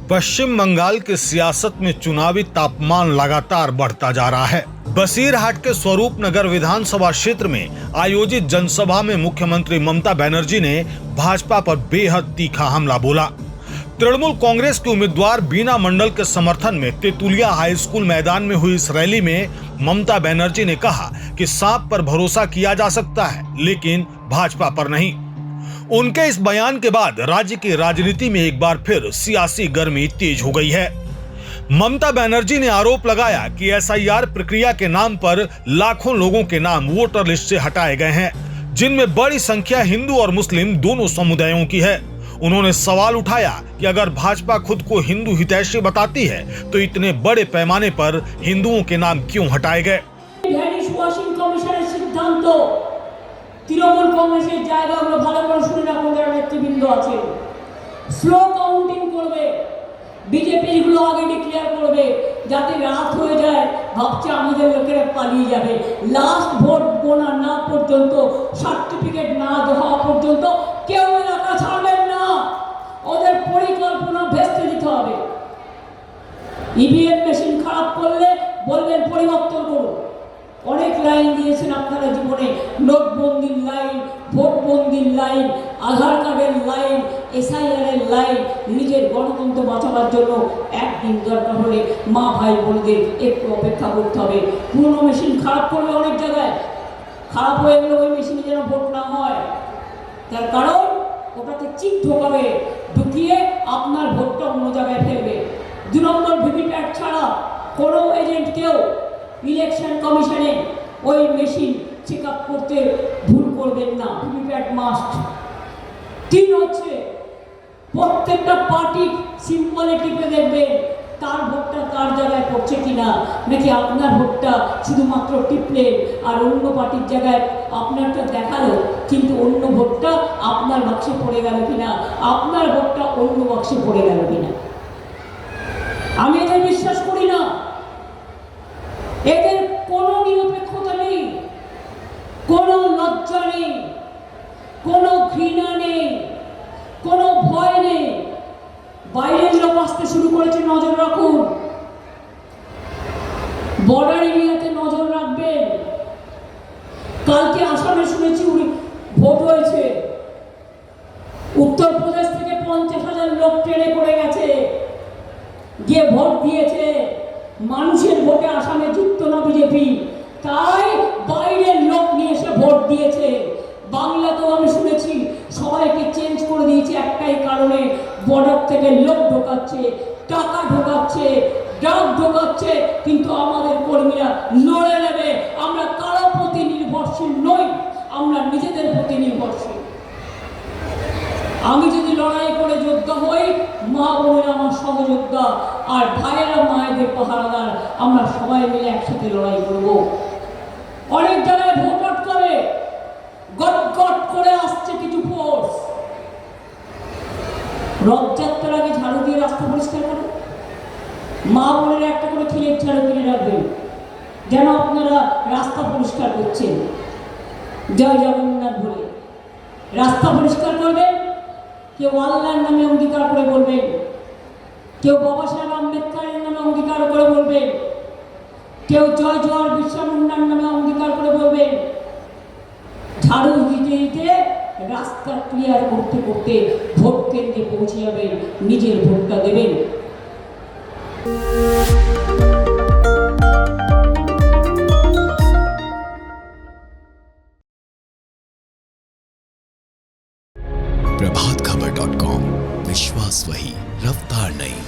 पश्चिम बंगाल की सियासत में चुनावी तापमान लगातार बढ़ता जा रहा है। बसीरहाट के स्वरूप नगर विधानसभा क्षेत्र में आयोजित जनसभा में मुख्यमंत्री ममता बनर्जी ने भाजपा पर बेहद तीखा हमला बोला। तृणमूल कांग्रेस के उम्मीदवार बीना मंडल के समर्थन में तेतुलिया हाई स्कूल मैदान में हुई इस रैली में ममता बनर्जी ने कहा कि सांप पर भरोसा किया जा सकता है, लेकिन भाजपा पर नहीं। उनके इस बयान के बाद राज्य की राजनीति में एक बार फिर सियासी गर्मी तेज हो गई है। ममता बनर्जी ने आरोप लगाया कि एसआईआर प्रक्रिया के नाम पर लाखों लोगों के नाम वोटर लिस्ट से हटाए गए हैं, जिनमें बड़ी संख्या हिंदू और मुस्लिम दोनों समुदायों की है। उन्होंने सवाल उठाया कि अगर भाजपा खुद को हिंदू हितैषी बताती है तो इतने बड़े पैमाने पर हिंदुओं के नाम क्यों हटाए गए। তৃণমূল কংগ্রেসের জায়গাগুলো ভালো করে শুনে রাখুন, যারা নেতৃবৃন্দ আছে। স্লো কাউন্টিং করবে, বিজেপি গুলো আগে ডিক্লেয়ার করবে, যাতে রাত হয়ে যায় ভাবছে আমাদের লোকেরা পালিয়ে যাবে। লাস্ট ভোট গোনা না পর্যন্ত, সার্টিফিকেট না দেওয়া পর্যন্ত কেউ এলাকা ছাড়বেন না। ওদের পরিকল্পনা ভেস্তে দিতে হবে। ইভিএম মেশিন খারাপ করলে বলবেন পরিবর্তন করুন। অনেক লাইন দিয়েছেন আপনারা জীবনে, নোটবন্দির লাইন, ভোটবন্দির লাইন, আধার কার্ডের লাইন, এসআইআরের লাইন। নিজের গণতন্ত্র বাঁচাবার জন্য একদিন দরকার হলে মা ভাই বোনদের একটু অপেক্ষা করতে হবে। পুরনো মেশিন খারাপ করলে অনেক জায়গায় খারাপ হয়ে গেলে ওই মেশিনে যেন ভোট না হয়, তার কারণ ওটাতে চিপ ঢোকাবে, ঢুকিয়ে আপনার ভোটটা অন্য জায়গায় ফেলবে। 2 নম্বর ভিভিপ্যাট ছাড়া কোনো এজেন্ট কেউ ইলেকশন কমিশনে ওই মেশিন চেক আপ করতে ভুল করবেন না, ভিভিপ্যাট মাস্ট। 3 হচ্ছে প্রত্যেকটা পার্টি সিম্বলে টিপে দেখবেন তার ভোটটা তার জায়গায় পড়ছে কিনা, নাকি আপনার ভোটটা শুধুমাত্র টিপলেন আর অন্য পার্টির জায়গায় আপনারটা দেখালো কিন্তু অন্য ভোটটা আপনার বাক্সে পড়ে গেল কিনা, আপনার ভোটটা অন্য বাক্সে পড়ে গেল কিনা। আমি এদের বিশ্বাস করি না। এদের কোনো নিরপেক্ষতা নেই, কোনো লজ্জা নেই, কোনো ঘৃণা নেই, কোনো ভয় নেই। বাইরের লোক আসতে শুরু করেছে, নজর রাখুন। বর্ডার এরিয়াতে নজর রাখবেন। কালকে আসামে শুনেছি ভোট হয়েছে, উত্তরপ্রদেশ থেকে 50,000 লোক ট্রেনে পড়ে গেছে, গিয়ে ভোট দিয়েছে। মানুষের ভোটে আসামে যুক্ত না বিজেপি, তাই বাইরের লোক নিয়ে এসে ভোট দিয়েছে। বাংলাতেও আমি শুনেছি সবাইকে চেঞ্জ করে দিয়েছে একটাই কারণে, বর্ডার থেকে লোক ঢোকাচ্ছে, টাকা ঢোকাচ্ছে, ড্রাগ ঢোকাচ্ছে, কিন্তু আমাদের কর্মীরা লড়ে নেবে। আমরা কারো প্রতি নির্ভরশীল নই, আমরা নিজেদের প্রতি নির্ভরশীল। আমি যদি লড়াই করে যোদ্ধা হই, মা বোনেরা আমার সহযোদ্ধা, আর ভাইয়েরা মায়েদের পাহারাদার। আমরা সবাই মিলে একসাথে লড়াই করব। অনেক জায়গায় ভোট আটকাবে, গট গট করে আসছে কিছু ফোর্স। রথযাত্রার আগে ঝাড়ু দিয়ে রাস্তা পরিষ্কার করে মা বোনেরা একটা করে খিলের ঝাড়ু কিনে রাখবেন, যেন আপনারা রাস্তা পরিষ্কার করছেন। জয় জগন্নাথ বলে রাস্তা পরিষ্কার করবেন। কেউ আল্লাহর নামে অঙ্গীকার করে বলবেন, কেউ বাবা সাহেব আম্বেদকরের নামে অঙ্গীকার করে বলবেন, কেউ জয় জওয়ার বিরসা মুন্ডার নামে অঙ্গীকার করে বলবেন। ঝাড়ু দিতে দিতে রাস্তা ক্লিয়ার করতে করতে ভোট কেন্দ্রে পৌঁছে যাবেন, নিজের ভোটটা দেবেন। प्रभातखबर.com, विश्वास वही, रफ्तार नहीं।